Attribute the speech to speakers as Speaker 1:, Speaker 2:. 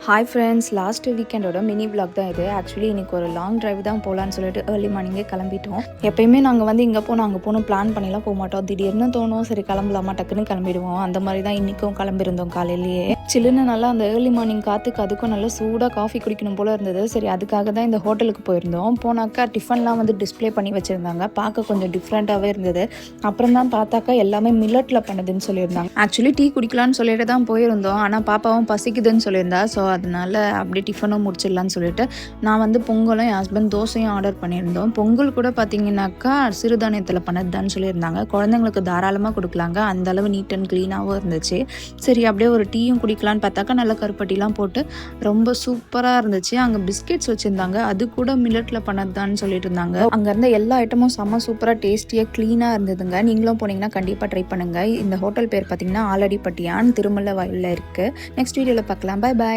Speaker 1: Hi friends, last வீக்கெண்டோட mini vlog தான் இது. ஆக்சுவலி இன்றைக்கி ஒரு லாங் டிரைவ் தான் போகலான்னு சொல்லிட்டு ஏர்லி மார்னிங்கே கிளம்பிட்டோம். எப்பயுமே நாங்கள் வந்து இங்கே போனோம் அங்கே போகணும் பிளான் பண்ணிலாம் போக மாட்டோம். திடீர்னு தோணும், சரி கிளம்பலாமா, டக்குன்னு கிளம்பிடுவோம். அந்த மாதிரி தான் இன்றைக்கும் கிளம்பியிருந்தோம். காலையிலேயே சில்லுன்னு நல்லா அந்த ஏர்லி மார்னிங் காற்றுக்கு அதுக்கும் நல்லா சூடாக காஃபி குடிக்கணும் போல் இருந்தது. சரி, அதுக்காக தான் இந்த ஹோட்டலுக்கு போயிருந்தோம். போனாக்கா டிஃபன்லாம் வந்து டிஸ்பிளே பண்ணி வச்சுருந்தாங்க. பார்க்க கொஞ்சம் டிஃப்ரெண்ட்டாகவே இருந்தது. அப்புறம் தான் பார்த்தாக்கா எல்லாமே மில்லட்டில் பண்ணுதுன்னு சொல்லியிருந்தாங்க. ஆக்சுவலி டீ குடிக்கலான்னு சொல்லிட்டு தான் போயிருந்தோம். ஆனால் பாப்பாவும் பசிக்குதுன்னு சொல்லியிருந்தா. ஸோ அதனால் அப்படியே டிஃபனும் முடிச்சிடலான்னு சொல்லிட்டு நான் வந்து பொங்கலும் என் ஹஸ்பண்ட் தோசையும் ஆர்டர் பண்ணியிருந்தோம். பொங்கல் கூட பார்த்தீங்கன்னாக்கா சிறுதானியத்தில் பண்ணதுதான்னு சொல்லியிருந்தாங்க. குழந்தைங்களுக்கு தாராளமாக கொடுக்கலாங்க, அந்த அளவு நீட் அண்ட் க்ளீனாகவும் இருந்துச்சு. சரி, அப்படியே ஒரு டீயும் குடிக்கலான்னு பார்த்தாக்கா நல்ல கருப்பட்டிலாம் போட்டு ரொம்ப சூப்பராக இருந்துச்சு. அங்கே பிஸ்கெட்ஸ் வச்சுருந்தாங்க, அது கூட மில்லட்டில் பண்ணதுதான்னு சொல்லிட்டு இருந்தாங்க. அங்கே இருந்த எல்லா ஐட்டமும் செம்ம சூப்பராக டேஸ்டியாக க்ளீனாக இருந்ததுங்க. நீங்களும் போனீங்கன்னா கண்டிப்பாக ட்ரை பண்ணுங்கள். இந்த ஹோட்டல் பேர் பார்த்தீங்கன்னா ஆலடிப்பட்டியான், திருமலை வயலில் இருக்குது. நெக்ஸ்ட் வீடியோவில் பார்க்கலாம். Bye bye.